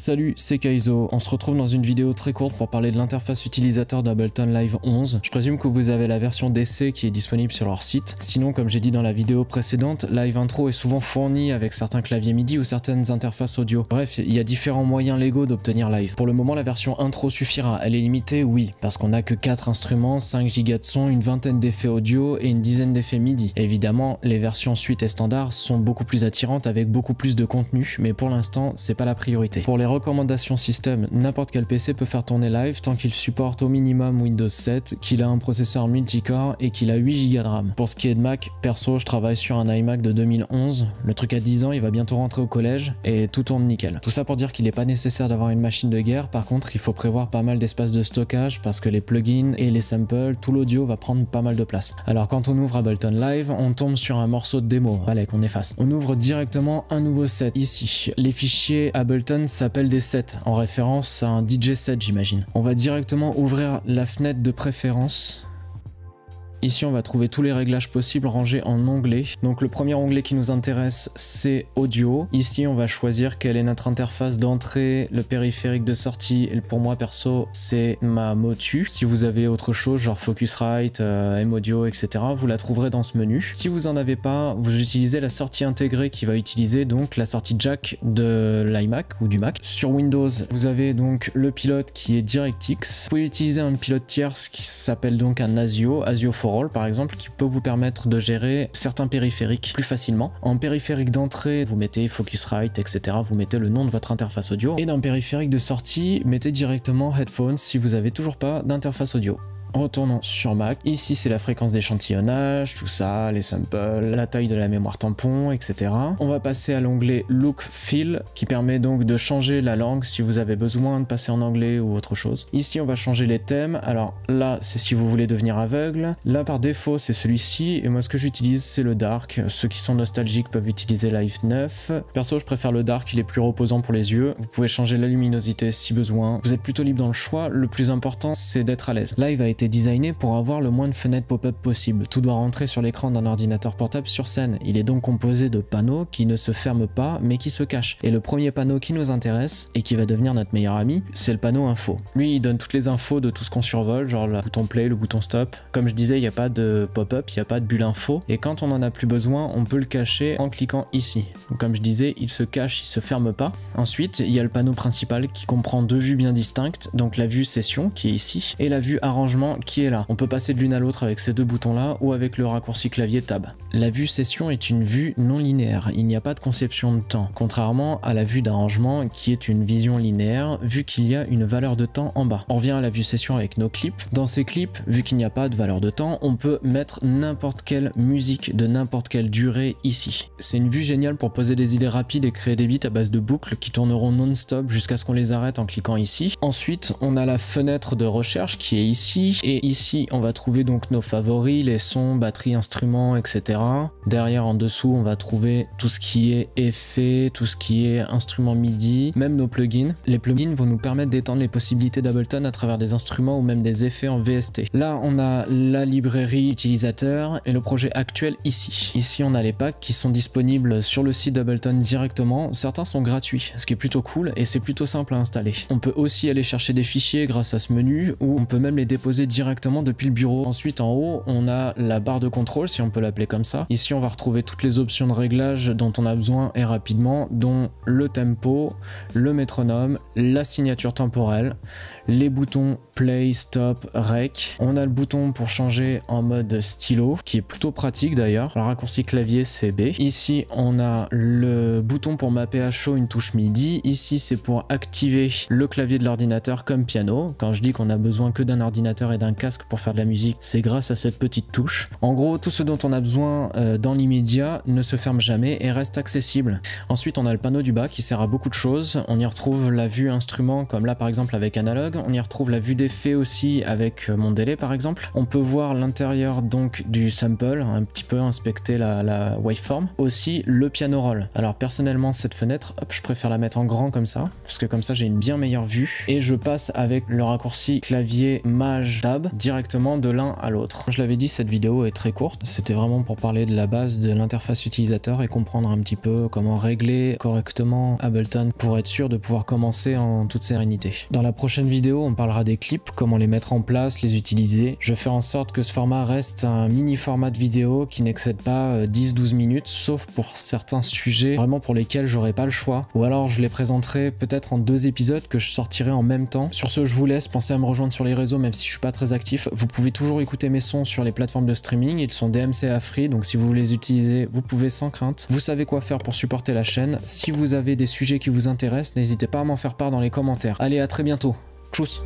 Salut, c'est Kaizo. On se retrouve dans une vidéo très courte pour parler de l'interface utilisateur d'Ableton Live 11. Je présume que vous avez la version d'essai qui est disponible sur leur site. Sinon, comme j'ai dit dans la vidéo précédente, Live Intro est souvent fourni avec certains claviers MIDI ou certaines interfaces audio. Bref, il y a différents moyens légaux d'obtenir Live. Pour le moment, la version intro suffira. Elle est limitée, oui, parce qu'on n'a que 4 instruments, 5 Go de son, une vingtaine d'effets audio et une dizaine d'effets MIDI. Évidemment, les versions suite et standard sont beaucoup plus attirantes avec beaucoup plus de contenu, mais pour l'instant, c'est pas la priorité. Pour les recommandations système, n'importe quel PC peut faire tourner Live tant qu'il supporte au minimum Windows 7, qu'il a un processeur multicore et qu'il a 8 Go de RAM. Pour ce qui est de Mac, perso, je travaille sur un iMac de 2011. Le truc a 10 ans, il va bientôt rentrer au collège et tout tourne nickel. Tout ça pour dire qu'il n'est pas nécessaire d'avoir une machine de guerre. Par contre, il faut prévoir pas mal d'espace de stockage parce que les plugins et les samples, tout l'audio va prendre pas mal de place. Alors quand on ouvre Ableton Live, on tombe sur un morceau de démo, allez qu'on efface. On ouvre directement un nouveau set ici. Les fichiers Ableton s'appellent des sets, en référence à un DJ set j'imagine. On va directement ouvrir la fenêtre de préférence. Ici, on va trouver tous les réglages possibles rangés en onglets. Donc le premier onglet qui nous intéresse, c'est audio. Ici, on va choisir quelle est notre interface d'entrée, le périphérique de sortie. Et pour moi, perso, c'est ma Motu. Si vous avez autre chose, genre Focusrite, M-Audio, etc., vous la trouverez dans ce menu. Si vous n'en avez pas, vous utilisez la sortie intégrée qui va utiliser donc la sortie jack de l'iMac ou du Mac. Sur Windows, vous avez donc le pilote qui est DirectX. Vous pouvez utiliser un pilote tierce qui s'appelle donc un ASIO for All par exemple, qui peut vous permettre de gérer certains périphériques plus facilement. En périphérique d'entrée, vous mettez Focusrite, etc. Vous mettez le nom de votre interface audio. Et dans périphérique de sortie, mettez directement Headphones si vous avez toujours pas d'interface audio. Retournons sur Mac. Ici, c'est la fréquence d'échantillonnage, tout ça, les samples, la taille de la mémoire tampon, etc. On va passer à l'onglet Look Feel, qui permet donc de changer la langue si vous avez besoin de passer en anglais ou autre chose. Ici, on va changer les thèmes. Alors là, c'est si vous voulez devenir aveugle. Là, par défaut, c'est celui-ci. Et moi, ce que j'utilise, c'est le Dark. Ceux qui sont nostalgiques peuvent utiliser Live 9. Perso, je préfère le Dark, il est plus reposant pour les yeux. Vous pouvez changer la luminosité si besoin. Vous êtes plutôt libre dans le choix. Le plus important, c'est d'être à l'aise. Live a été designé pour avoir le moins de fenêtres pop-up possible. Tout doit rentrer sur l'écran d'un ordinateur portable sur scène. Il est donc composé de panneaux qui ne se ferment pas mais qui se cachent. Et le premier panneau qui nous intéresse et qui va devenir notre meilleur ami, c'est le panneau info. Lui, il donne toutes les infos de tout ce qu'on survole, genre le bouton play, le bouton stop. Comme je disais, il n'y a pas de pop-up, il n'y a pas de bulle info. Et quand on en a plus besoin, on peut le cacher en cliquant ici. Donc, comme je disais, il se cache, il se ferme pas. Ensuite, il y a le panneau principal qui comprend deux vues bien distinctes. Donc la vue session qui est ici et la vue arrangement qui est là. On peut passer de l'une à l'autre avec ces deux boutons là ou avec le raccourci clavier tab. La vue session est une vue non linéaire, il n'y a pas de conception de temps, contrairement à la vue d'arrangement qui est une vision linéaire vu qu'il y a une valeur de temps en bas. On revient à la vue session avec nos clips. Dans ces clips, vu qu'il n'y a pas de valeur de temps, on peut mettre n'importe quelle musique de n'importe quelle durée ici. C'est une vue géniale pour poser des idées rapides et créer des beats à base de boucles qui tourneront non-stop jusqu'à ce qu'on les arrête en cliquant ici. Ensuite, on a la fenêtre de recherche qui est ici. Et ici, on va trouver donc nos favoris, les sons, batterie, instruments, etc. Derrière, en dessous, on va trouver tout ce qui est effets, tout ce qui est instruments MIDI, même nos plugins. Les plugins vont nous permettre d'étendre les possibilités d'Ableton à travers des instruments ou même des effets en VST. Là, on a la librairie utilisateur et le projet actuel ici. Ici, on a les packs qui sont disponibles sur le site d'Ableton directement. Certains sont gratuits, ce qui est plutôt cool et c'est plutôt simple à installer. On peut aussi aller chercher des fichiers grâce à ce menu ou on peut même les déposer directement depuis le bureau. Ensuite, en haut, on a la barre de contrôle, si on peut l'appeler comme ça. Ici, on va retrouver toutes les options de réglage dont on a besoin et rapidement, dont le tempo, le métronome, la signature temporelle, les boutons play, stop, rec. On a le bouton pour changer en mode stylo, qui est plutôt pratique d'ailleurs. Le raccourci clavier, c'est B. Ici, on a le bouton pour mapper à chaud une touche MIDI. Ici, c'est pour activer le clavier de l'ordinateur comme piano. Quand je dis qu'on a besoin que d'un ordinateur et d'un casque pour faire de la musique, c'est grâce à cette petite touche. En gros, tout ce dont on a besoin dans l'immédiat ne se ferme jamais et reste accessible. Ensuite, on a le panneau du bas qui sert à beaucoup de choses. On y retrouve la vue instrument, comme là par exemple avec Analog. On y retrouve la vue d'effet aussi avec mon délai par exemple. On peut voir l'intérieur donc du sample, un petit peu inspecter la waveform. Aussi le piano roll. Alors personnellement, cette fenêtre, hop, je préfère la mettre en grand comme ça, parce que comme ça j'ai une bien meilleure vue. Et je passe avec le raccourci clavier Maj tab directement de l'un à l'autre. Je l'avais dit, cette vidéo est très courte, c'était vraiment pour parler de la base de l'interface utilisateur et comprendre un petit peu comment régler correctement Ableton pour être sûr de pouvoir commencer en toute sérénité. Dans la prochaine vidéo, on parlera des clips, comment les mettre en place, les utiliser. Je vais faire en sorte que ce format reste un mini format de vidéo qui n'excède pas 10-12 minutes, sauf pour certains sujets vraiment pour lesquels j'aurai pas le choix, ou alors je les présenterai peut-être en 2 épisodes que je sortirai en même temps. Sur ce, je vous laisse, pensez à me rejoindre sur les réseaux même si je suis pas très actif. Vous pouvez toujours écouter mes sons sur les plateformes de streaming, ils sont DMCA free, donc si vous voulez les utiliser, vous pouvez sans crainte. Vous savez quoi faire pour supporter la chaîne. Si vous avez des sujets qui vous intéressent, n'hésitez pas à m'en faire part dans les commentaires. Allez, à très bientôt. Tchuss.